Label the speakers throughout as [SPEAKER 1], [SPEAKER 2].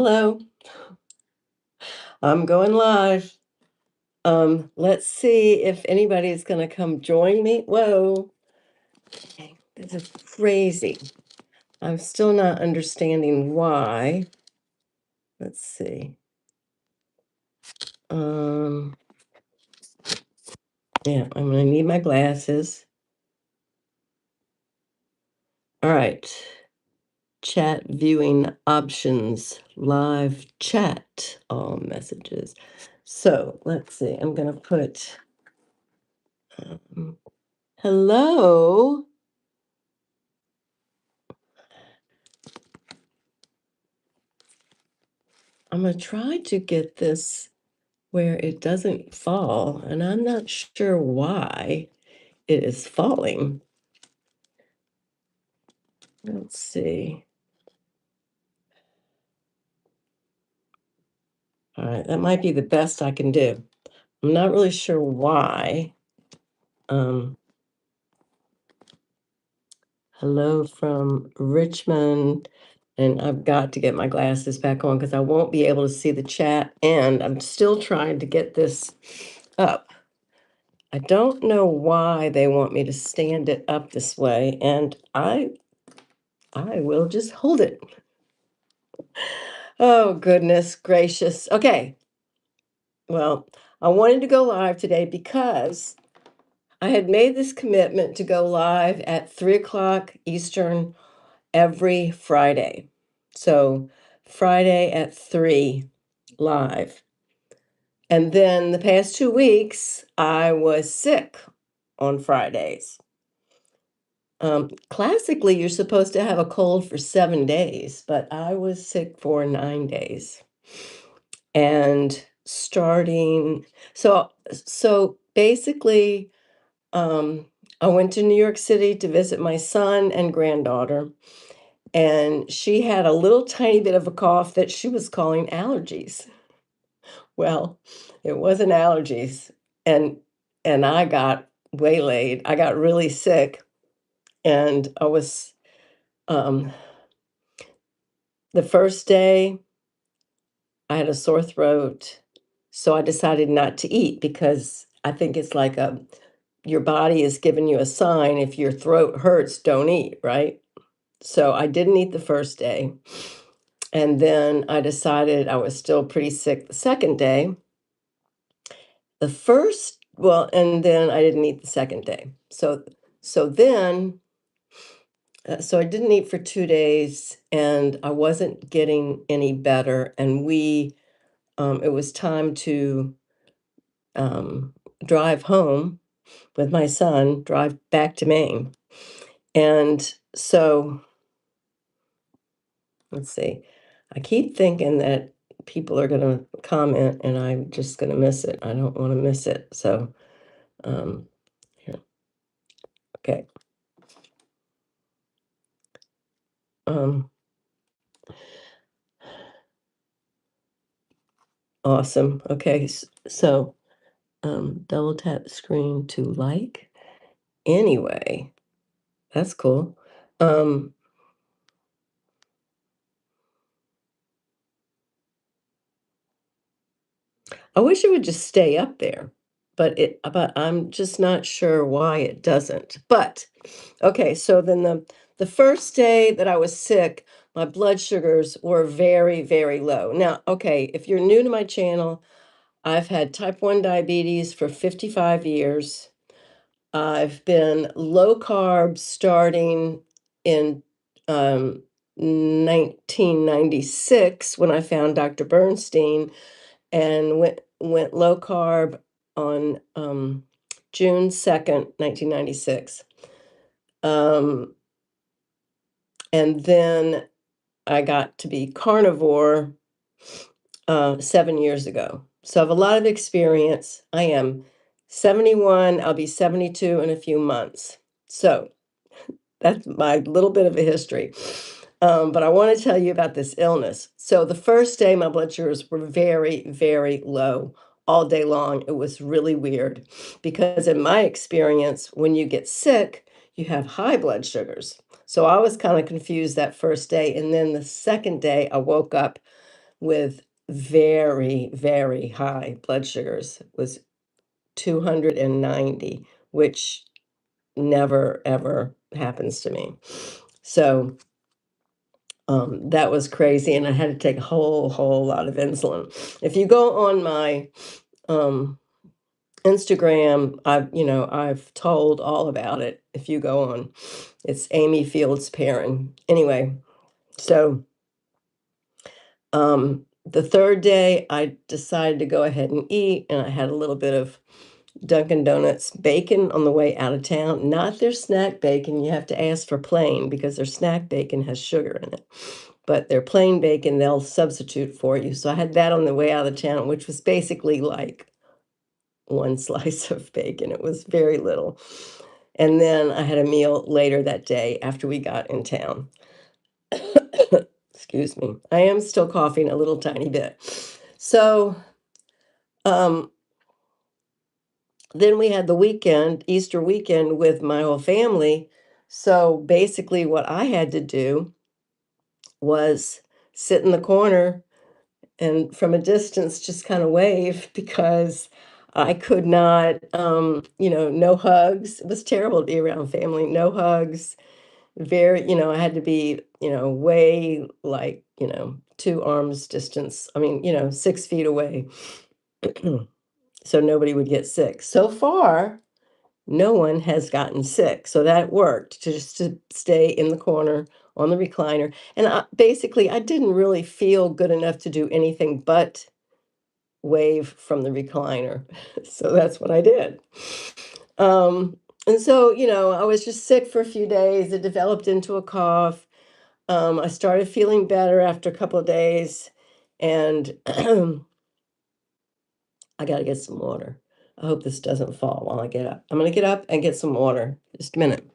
[SPEAKER 1] Hello, I'm going live. Let's see if anybody is going to come join me. Whoa, this is crazy. I'm still not understanding why. Let's see. Um, yeah, I'm going to need my glasses. All right. Chat viewing options, live chat, all messages. So let's see. I'm going to put hello. I'm going to try to get this where it doesn't fall, and I'm not sure why it is falling. Let's see. All right, that might be the best I can do. I'm not really sure why. Um, Hello from Richmond, and I've got to get my glasses back on because I won't be able to see the chat, and I'm still trying to get this up. I don't know why they want me to stand it up this way, and I will just hold it. Oh, goodness gracious. Okay. Well, I wanted to go live today because I had made this commitment to go live at 3 o'clock Eastern every Friday. So Friday at 3 live. And then the past 2 weeks, I was sick on Fridays. Classically, you're supposed to have a cold for 7 days, but I was sick for 9 days. And starting, so basically, I went to New York City to visit my son and granddaughter, and she had a little tiny bit of a cough that she was calling allergies. Well, it wasn't allergies, and I got waylaid. I got really sick, and I was um, the first day I had a sore throat, so I decided not to eat because I think it's like your body is giving you a sign. If your throat hurts, don't eat, right? So I didn't eat the first day. And then I decided I was still pretty sick the second day. And then I didn't eat the second day. So I didn't eat for 2 days and I wasn't getting any better. And it was time to um, drive home with my son, drive back to Maine. And so, let's see, I keep thinking that people are going to comment and I'm just going to miss it. I don't want to miss it. So, um, here, okay. Um, awesome. Okay. So, double tap the screen to like. Anyway, that's cool. Um, I wish it would just stay up there, but I'm just not sure why it doesn't. But okay, so then the first day that I was sick, my blood sugars were very, very low. Now, okay, if you're new to my channel, I've had type 1 diabetes for 55 years. I've been low carb starting in 1996 when I found Dr. Bernstein and went low carb on June 2nd, 1996. Um, and then I got to be carnivore 7 years ago. So I have a lot of experience. I am 71, I'll be 72 in a few months. So that's my little bit of a history. But I want to tell you about this illness. So the first day, my blood sugars were very, very low all day long. It was really weird because, in my experience, when you get sick, you have high blood sugars. So I was kind of confused that first day. And then the second day, I woke up with very, very high blood sugars. It was 290, which never ever happens to me. So that was crazy, and I had to take a whole lot of insulin. If you go on my um, Instagram, I've told all about it. If you go on, it's Amy Fields Perrin. Anyway, so the third day, I decided to go ahead and eat, and I had a little bit of Dunkin' Donuts bacon on the way out of town. Not their snack bacon. You have to ask for plain because their snack bacon has sugar in it. But their plain bacon, they'll substitute for you. So I had that on the way out of town, which was basically like one slice of bacon. It was very little. And then I had a meal later that day after we got in town. Excuse me. I am still coughing a little tiny bit. So, um, then we had the weekend, Easter weekend with my whole family. So basically, what I had to do was sit in the corner and from a distance just kind of wave because I could not, no hugs. It was terrible to be around family, no hugs. Very, I had to be, way like, 2 arms distance. I mean, 6 feet away so nobody would get sick. So far, no one has gotten sick. So that worked to just to stay in the corner on the recliner. And basically, I didn't really feel good enough to do anything but wave from the recliner. So that's what I did. And so, I was just sick for a few days. It developed into a cough. I started feeling better after a couple of days, and I got to get some water. I hope this doesn't fall while I get up. I'm going to get up and get some water. Just a minute.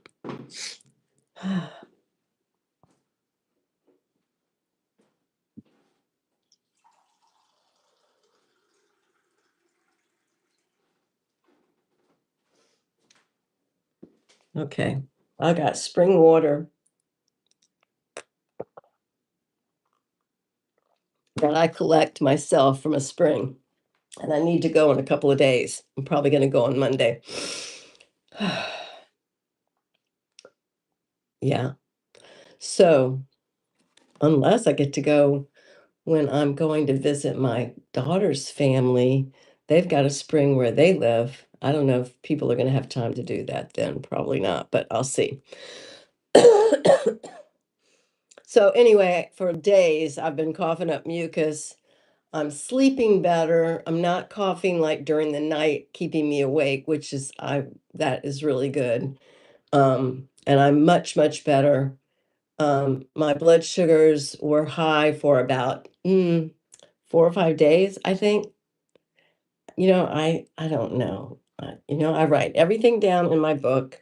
[SPEAKER 1] Okay. I got spring water that I collect myself from a spring, and I need to go in a couple of days. I'm probably going to go on Monday. Yeah. So, unless I get to go when I'm going to visit my daughter's family, they've got a spring where they live. I don't know if people are going to have time to do that then. Probably not, but I'll see. So, anyway, for days, I've been coughing up mucus. I'm sleeping better. I'm not coughing like during the night, keeping me awake, which is that is really good. And I'm much better. My blood sugars were high for about 4 or 5 days, I think. I don't know. I write everything down in my book,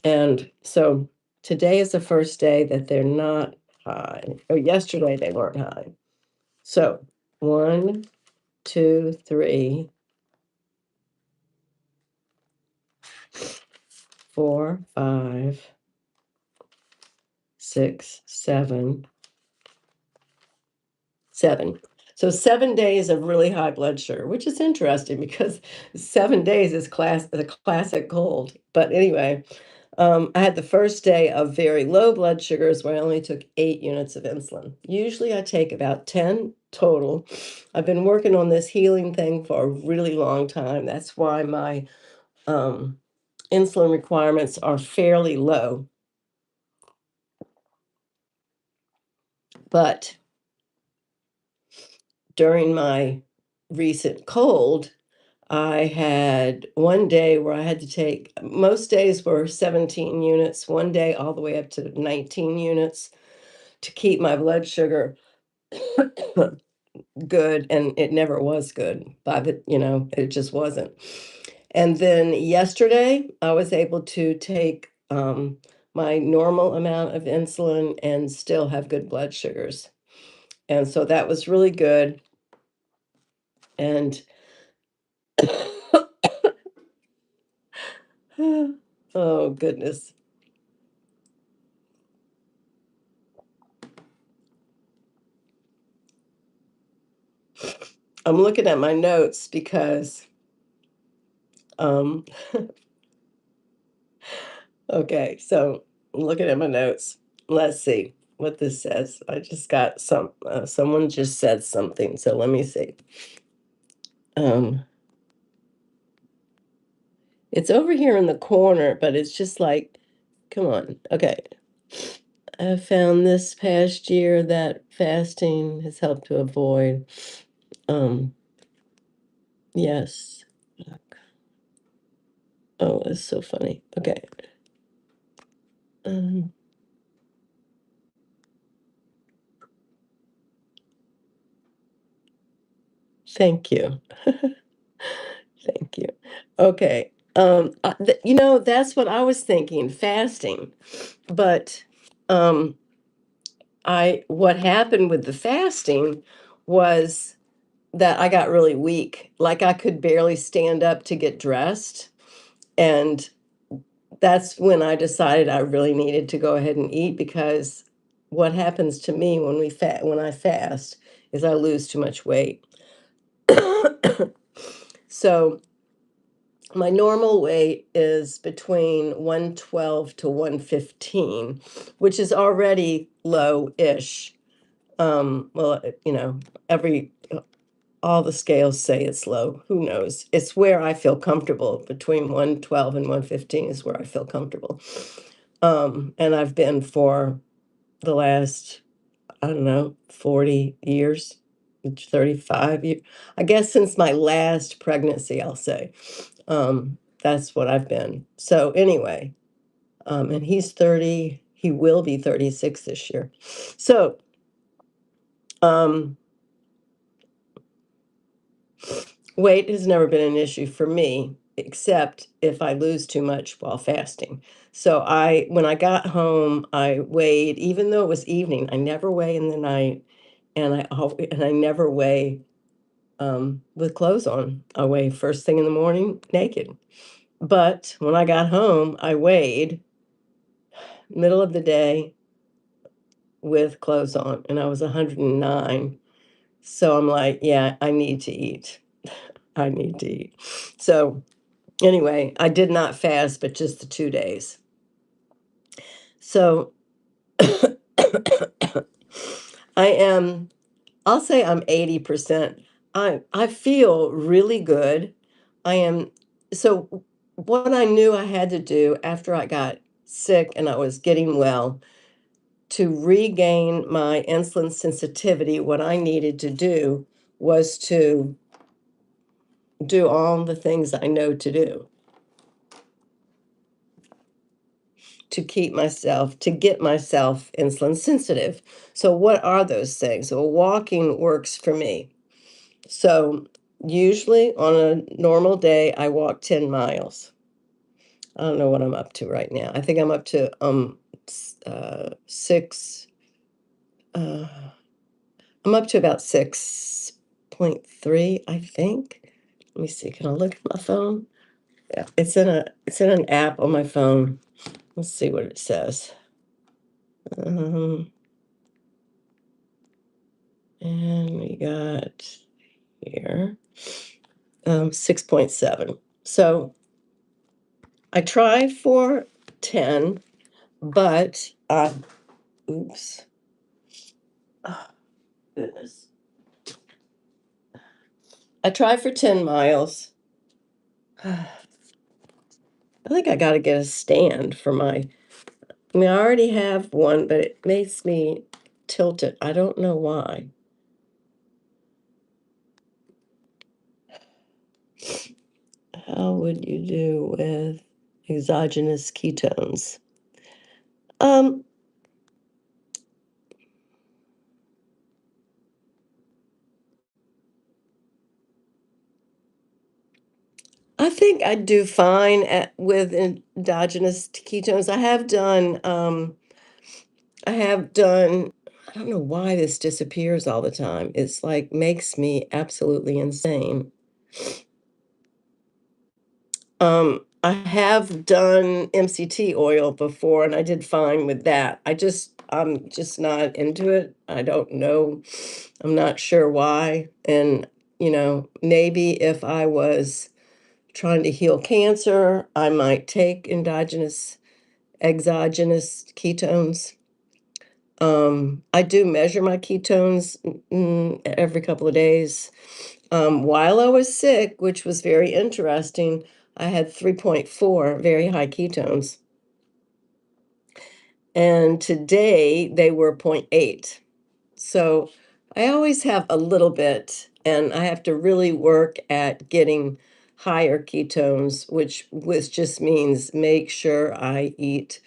[SPEAKER 1] and so today is the first day that they're not high. Oh, yesterday they weren't high. So 1, 2, 3, 4, 5, 6, 7, 7. So 7 days of really high blood sugar, which is interesting because 7 days is the classic cold. But anyway, I had the first day of very low blood sugars where I only took 8 units of insulin. Usually I take about 10 total. I've been working on this healing thing for a really long time. That's why my um, insulin requirements are fairly low. But during my recent cold, I had one day where I had to take, most days were 17 units, one day all the way up to 19 units to keep my blood sugar good. And it never was good it just wasn't. And then yesterday, I was able to take my normal amount of insulin and still have good blood sugars. And so that was really good. And oh, goodness. I'm looking at my notes because, um, okay, so I'm looking at my notes. Let's see what this says. I just got someone just said something, so let me see. Um, it's over here in the corner, but it's just like, come on. Okay. I found this past year that fasting has helped to avoid, um, yes. Oh, it's so funny. Okay. Um, thank you. Thank you. Okay. That's what I was thinking, fasting. But um, what happened with the fasting was that I got really weak. Like I could barely stand up to get dressed. And that's when I decided I really needed to go ahead and eat because what happens to me when I fast is I lose too much weight. So my normal weight is between 112 to 115, which is already low-ish. Well, every all the scales say it's low. Who knows? It's where I feel comfortable. Between 112 and 115 is where I feel comfortable. And I've been for the last, I don't know, 40 years, 35 years. I guess since my last pregnancy, I'll say. That's what I've been. So anyway, and he's 30, he will be 36 this year. So, um, weight has never been an issue for me, except if I lose too much while fasting. So when I got home, I weighed, even though it was evening, I never weigh in the night, and I never weigh with clothes on. I weigh first thing in the morning naked. But when I got home, I weighed middle of the day with clothes on, and I was 109. So I'm like, yeah, I need to eat. I need to eat. So anyway, I did not fast, but just the 2 days. So I am, I'll say I'm 80%. I feel really good. I am, so what I knew I had to do after I got sick and I was getting well to regain my insulin sensitivity, what I needed to do was to do all the things I know to do to get myself insulin sensitive. So, what are those things? Well, walking works for me. So, usually on a normal day, I walk 10 miles. I don't know what I'm up to right now. I think I'm up to 6. Uh, I'm up to about 6.3, I think. Let me see. Can I look at my phone? Yeah, it's in an app on my phone. Let's see what it says. Um, and we got here 6.7. So I try for 10, but oops. Oh, goodness. I try for 10 miles. I think I got to get a stand for I mean, I already have one, but it makes me tilt it. I don't know why. How would you do with exogenous ketones? Um, I think I do fine with endogenous ketones. I have done, I don't know why this disappears all the time. It's like makes me absolutely insane. I have done MCT oil before and I did fine with that. I'm just not into it. I don't know. I'm not sure why. And maybe if I was trying to heal cancer, I might take exogenous ketones. I do measure my ketones every couple of days. While I was sick, which was very interesting, I had 3.4, very high ketones. And today they were zero point 0.8. So I always have a little bit, and I have to really work at getting higher ketones, which just means make sure I eat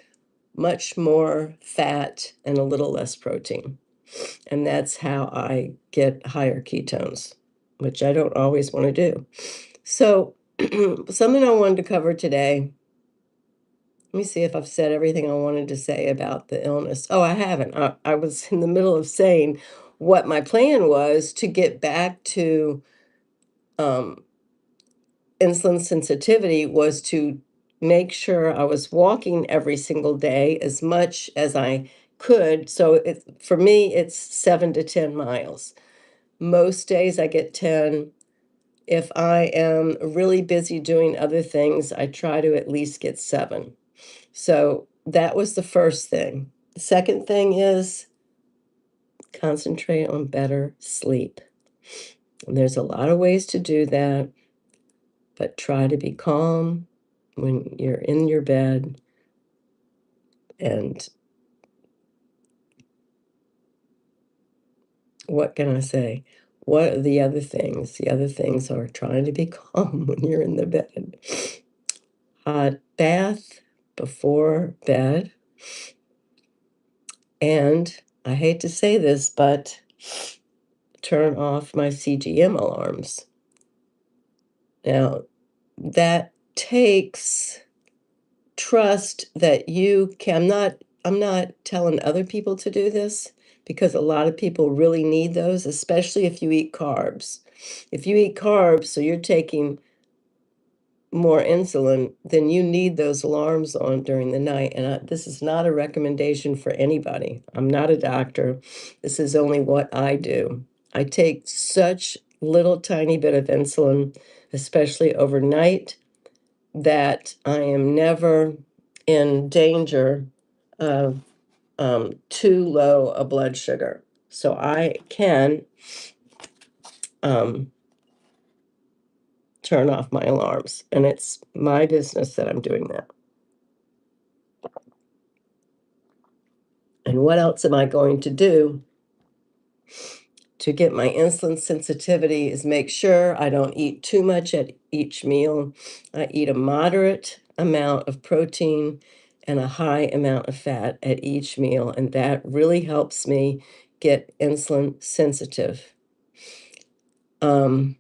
[SPEAKER 1] much more fat and a little less protein. And that's how I get higher ketones, which I don't always want to do. So, something I wanted to cover today. Let me see if I've said everything I wanted to say about the illness. Oh, I haven't. I was in the middle of saying what my plan was to get back to um, insulin sensitivity was to make sure I was walking every single day as much as I could. So for me, it's 7 to 10 miles. Most days I get 10. If I am really busy doing other things, I try to at least get 7. So that was the first thing. The second thing is concentrate on better sleep. And there's a lot of ways to do that, but try to be calm when you're in your bed. And what can I say? What are the other things? The other things are trying to be calm when you're in the bed. Hot bath before bed. And I hate to say this, but turn off my CGM alarms. Now, that takes trust that you can. I'm not telling other people to do this because a lot of people really need those, especially if you eat carbs. If you eat carbs, so you're taking more insulin, then you need those alarms on during the night. And this is not a recommendation for anybody. I'm not a doctor. This is only what I do. I take such little tiny bit of insulin, especially overnight, that I am never in danger of too low a blood sugar. So I can um, turn off my alarms, and it's my business that I'm doing that. And what else am I going to do to get my insulin sensitivity is make sure I don't eat too much at each meal. I eat a moderate amount of protein and a high amount of fat at each meal, and that really helps me get insulin sensitive. Um,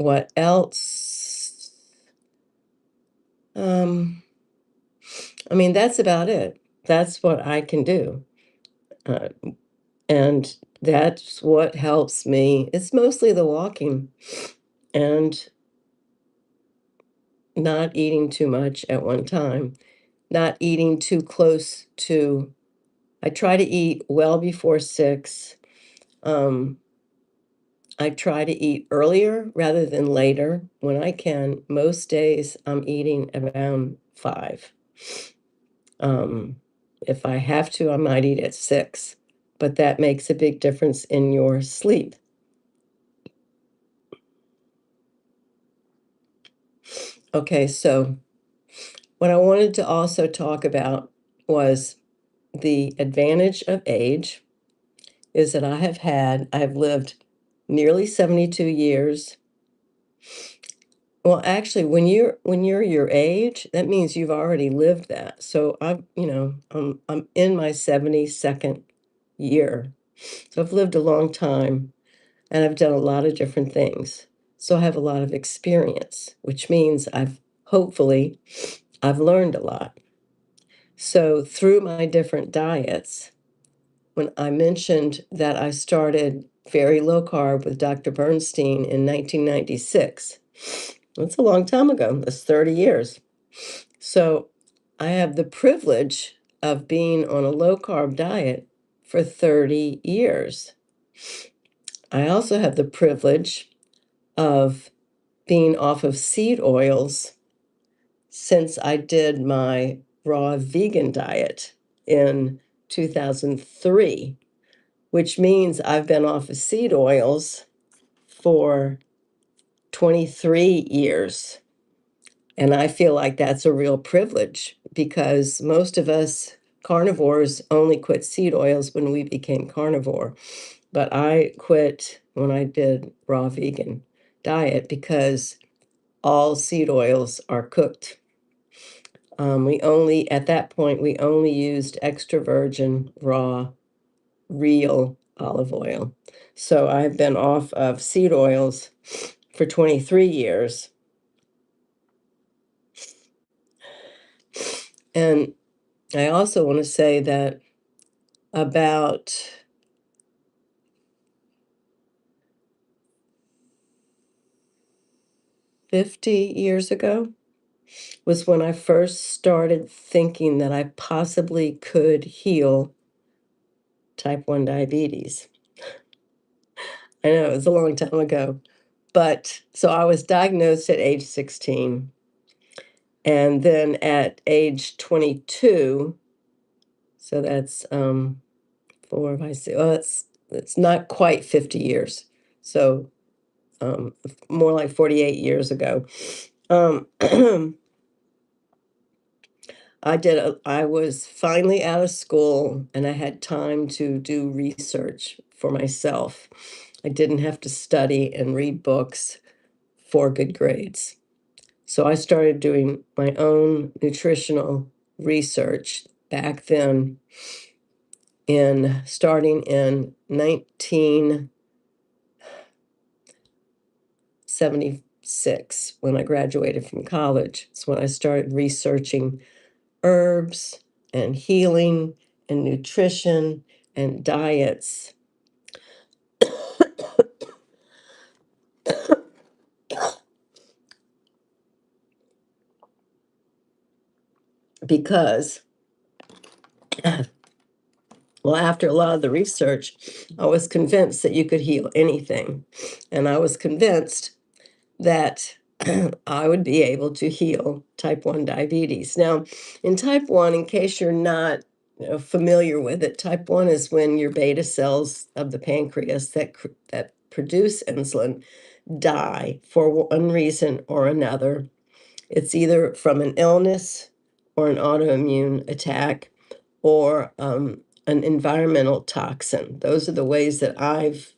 [SPEAKER 1] what else? Um, I mean, that's about it. That's what I can do. Uh, and that's what helps me. It's mostly the walking and not eating too much at one time, not eating too close to. I try to eat well before 6. Um, I try to eat earlier rather than later when I can. Most days I'm eating around 5. Um, if I have to, I might eat at 6, but that makes a big difference in your sleep. Okay, so what I wanted to also talk about was the advantage of age is that I've lived nearly 72 years. Well, actually, when you're your age, that means you've already lived that. So I'm in my 72nd year. So I've lived a long time and I've done a lot of different things. So I have a lot of experience, which means hopefully I've learned a lot. So through my different diets, when I mentioned that I started very low carb with Dr. Bernstein in 1996, that's a long time ago. That's 30 years. So I have the privilege of being on a low carb diet for 30 years. I also have the privilege of being off of seed oils since I did my raw vegan diet in 2003, which means I've been off of seed oils for 23 years. And I feel like that's a real privilege because most of us carnivores only quit seed oils when we became carnivore. But I quit when I did raw vegan diet because all seed oils are cooked. At that point, we only used extra virgin, raw, real olive oil. So I've been off of seed oils for 23 years. And I also want to say that about 50 years ago was when I first started thinking that I possibly could heal type 1 diabetes. I know it was a long time ago, but so I was diagnosed at age 16. And then at age 22, so that's 4, 5, 6, well, it's not quite 50 years. So more like 48 years ago. Um, I was finally out of school and I had time to do research for myself. I didn't have to study and read books for good grades. So I started doing my own nutritional research back then in starting in 1976 when I graduated from college. It's when I started researching herbs and healing and nutrition and diets. Because, well, after a lot of the research, I was convinced that you could heal anything. And I was convinced that I would be able to heal type 1 diabetes. Now, in type 1, in case you're not familiar with it, type 1 is when your beta cells of the pancreas that produce insulin die for one reason or another. It's either from an illness or an autoimmune attack or an environmental toxin. Those are the ways that I've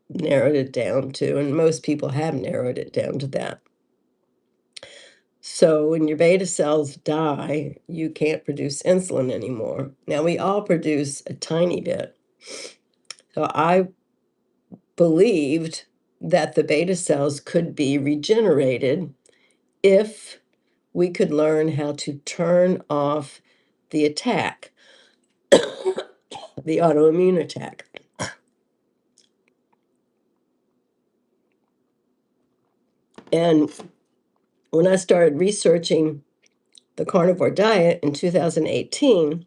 [SPEAKER 1] narrowed it down to, and most people have narrowed it down to that. So when your beta cells die, you can't produce insulin anymore. Now, we all produce a tiny bit. So I believed that the beta cells could be regenerated if we could learn how to turn off the attack, the autoimmune attack. And when I started researching the carnivore diet in 2018,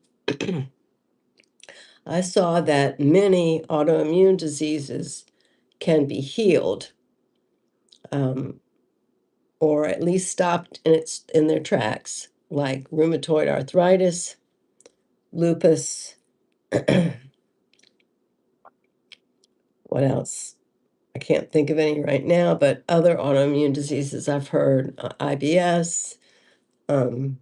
[SPEAKER 1] I saw that many autoimmune diseases can be healed, um, or at least stopped in their tracks, like rheumatoid arthritis, lupus. What else? I can't think of any right now, but other autoimmune diseases I've heard, IBS, um,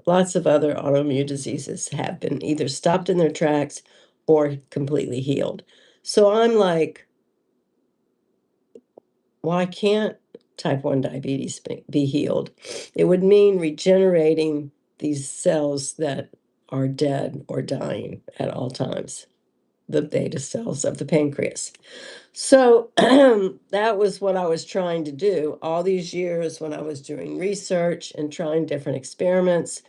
[SPEAKER 1] lots of other autoimmune diseases have been either stopped in their tracks or completely healed. So I'm like, why can't type 1 diabetes be healed? It would mean regenerating these cells that are dead or dying at all times, the beta cells of the pancreas. So that was what I was trying to do all these years when I was doing research and trying different experiments.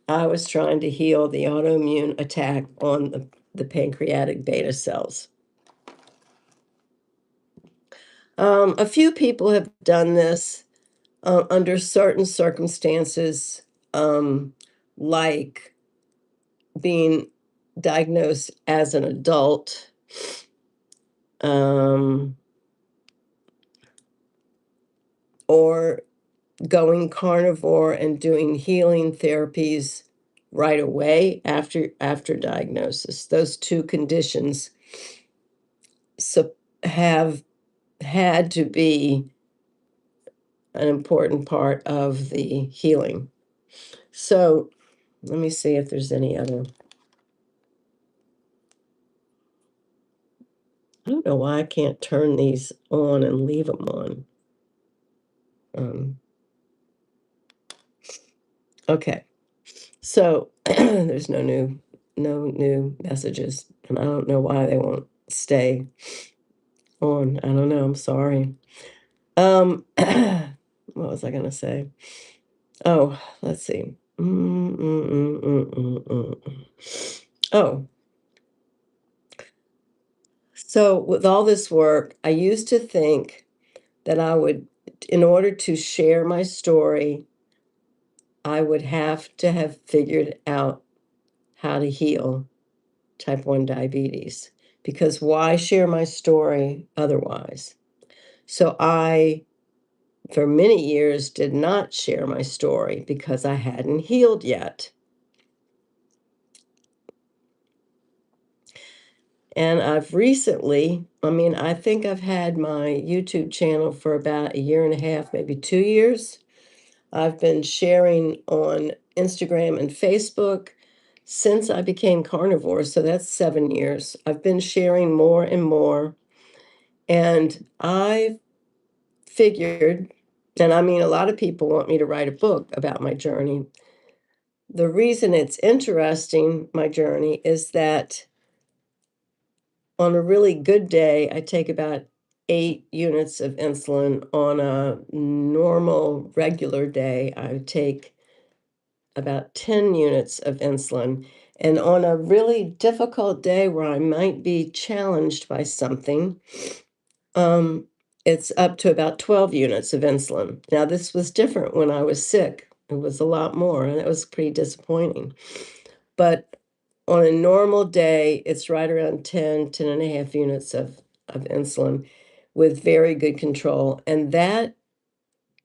[SPEAKER 1] I was trying to heal the autoimmune attack on the pancreatic beta cells. A few people have done this under certain circumstances, like being diagnosed as an adult um, or going carnivore and doing healing therapies right away after diagnosis. Those two conditions have had to be an important part of the healing. So let me see if there's any other. I don't know why I can't turn these on and leave them on. Um, okay, so there's no new messages, and I don't know why they won't stay on. I don't know. I'm sorry. What was I gonna say? Oh, let's see. Oh, so with all this work, I used to think that in order to share my story, I would have to have figured out how to heal type 1 diabetes, because why share my story otherwise? So I, for many years, did not share my story because I hadn't healed yet. And I've recently, I mean, I think I've had my YouTube channel for about a year and a half, maybe 2 years. I've been sharing on Instagram and Facebook since I became carnivore. So that's 7 years. I've been sharing more and more. And I figured, and I mean, a lot of people want me to write a book about my journey. The reason it's interesting, my journey, is that on a really good day, I take about 8 units of insulin. On a normal, regular day, I take about 10 units of insulin. And on a really difficult day where I might be challenged by something, um, it's up to about 12 units of insulin. Now, this was different when I was sick. It was a lot more, and it was pretty disappointing. But on a normal day, it's right around 10 and a half units of insulin with very good control. And that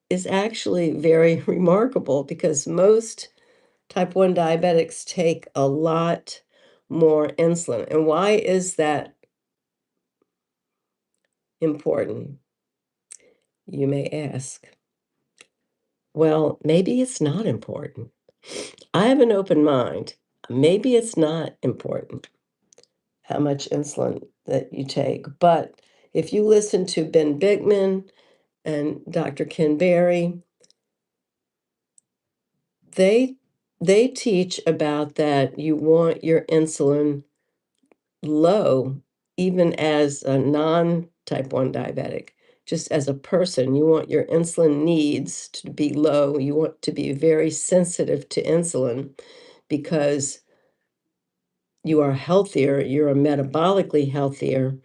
[SPEAKER 1] is actually very remarkable because most type 1 diabetics take a lot more insulin. And why is that important, you may ask? Well, maybe it's not important. I have an open mind. Maybe it's not important how much insulin that you take. But if you listen to Ben Bikman and Dr. Ken Berry, they they teach about that you want your insulin low, even as a non-type 1 diabetic. Just as a person, you want your insulin needs to be low. You want to be very sensitive to insulin because you are healthier, you're metabolically healthier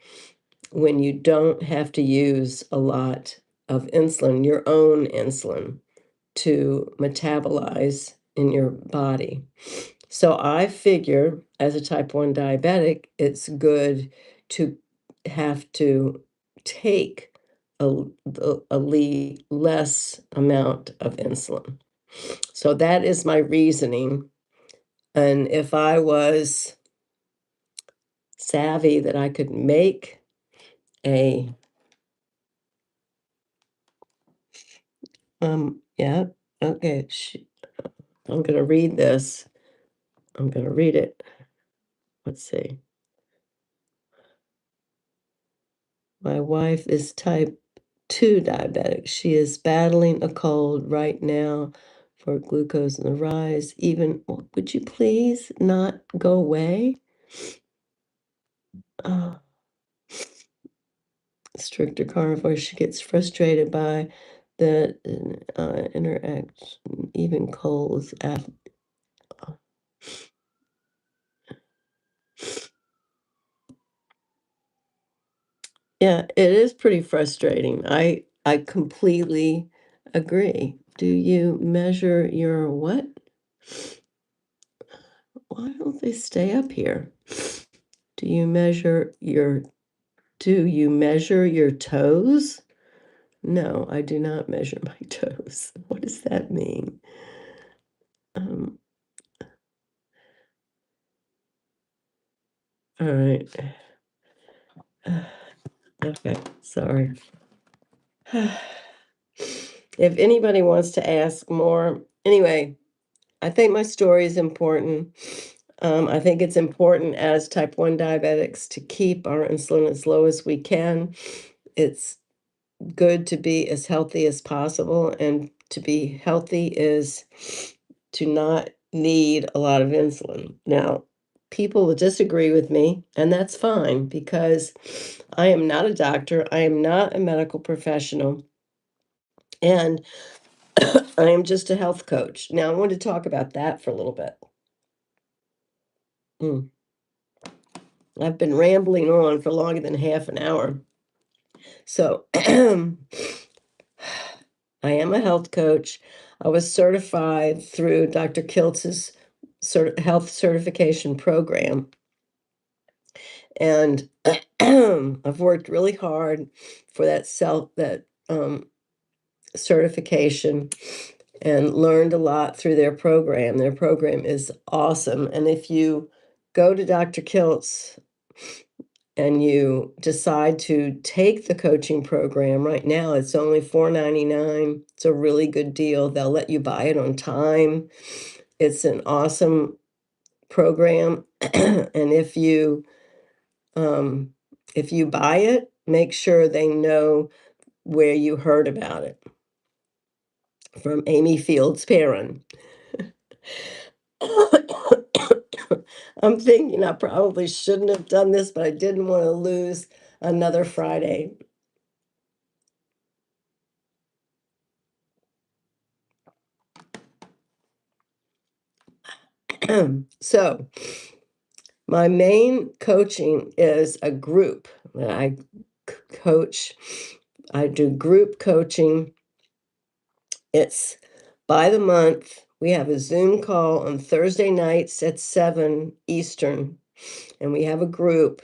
[SPEAKER 1] when you don't have to use a lot of insulin, your own insulin, to metabolize in your body. So I figure as a type 1 diabetic, it's good to have to take less amount of insulin. So that is my reasoning. And if I was savvy that I could make a, yeah, okay, I'm gonna read this. I'm gonna read it. Let's see. My wife is type 2 diabetic. She is battling a cold right now for glucose in the rise. Even, would you please not go away? Uh, stricter carnivore. She gets frustrated by the interact, even colds. Yeah, it is pretty frustrating. I completely agree. Do you measure your what? Why don't they stay up here? Do you measure your Do you measure your toes? No, I do not measure my toes. What does that mean? Um, all right. Okay, sorry. If anybody wants to ask more, anyway, I think my story is important. I think it's important as type 1 diabetics to keep our insulin as low as we can. It's good to be as healthy as possible, and to be healthy is to not need a lot of insulin. Now, people will disagree with me, and that's fine because I am not a doctor, I am not a medical professional, and I am just a health coach. Now, I want to talk about that for a little bit. Mm. I've been rambling on for longer than half an hour. So, I am a health coach. I was certified through Dr. Kiltz's health certification program. And I've worked really hard for that certification, and learned a lot through their program. Their program is awesome. And if you go to Dr. Kiltz and you decide to take the coaching program, right now it's only $4.99. It's a really good deal. They'll let you buy it on time. It's an awesome program. And um, if you buy it, make sure they know where you heard about it, from Amy Fields Perrin. I'm thinking I probably shouldn't have done this, but I didn't want to lose another Friday. So, my main coaching is a group. I coach, I do group coaching. It's by the month. We have a Zoom call on Thursday nights at 7 Eastern, and we have a group,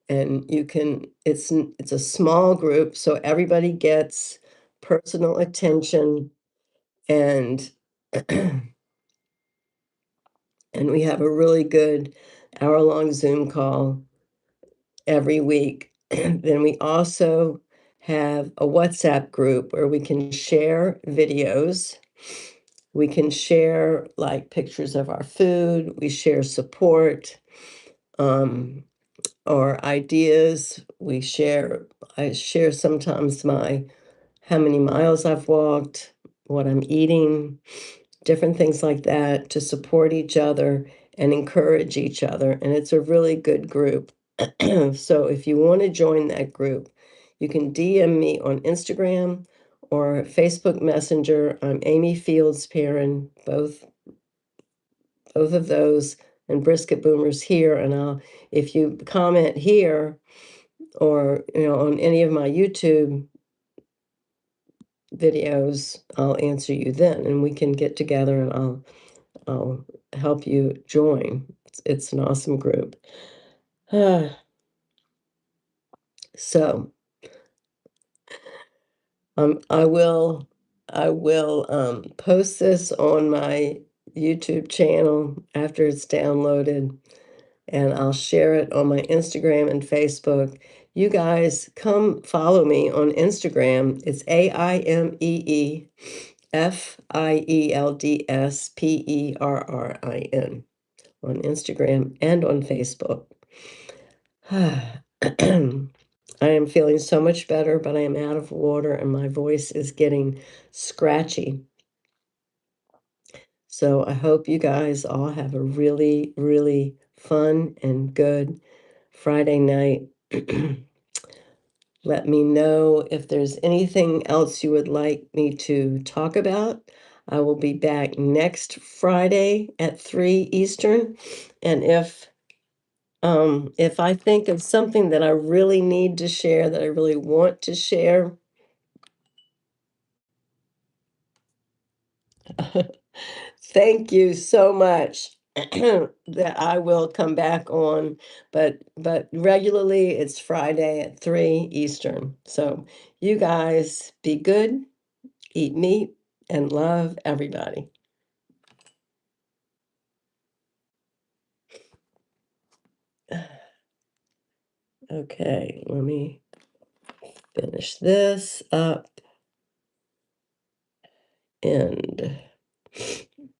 [SPEAKER 1] and it's a small group, so everybody gets personal attention, and and we have a really good hour-long Zoom call every week. Then we also have a WhatsApp group where we can share videos. We can share like pictures of our food. We share support, um, or ideas. I share sometimes how many miles I've walked, what I'm eating, different things like that to support each other and encourage each other. And it's a really good group. So if you want to join that group, you can DM me on Instagram or Facebook Messenger. I'm Amy Fields Perrin, both of those, and Brisket Boomers here. And if you comment here or on any of my YouTube videos, I'll answer you then, and we can get together, and I'll help you join. It's an awesome group. So I will post this on my YouTube channel after it's downloaded, and I'll share it on my Instagram and Facebook. You guys come follow me on Instagram. It's AIMEEFIELDSPERRIN on Instagram and on Facebook. I am feeling so much better, but I am out of water and my voice is getting scratchy. So I hope you guys all have a really, really fun and good Friday night. Let me know if there's anything else you would like me to talk about. I will be back next Friday at 3 Eastern. And if I think of something that I really need to share, that I really want to share, thank you so much. that I will come back on, but regularly it's Friday at 3 Eastern. So you guys be good, eat meat, and love everybody. Okay, let me finish this up and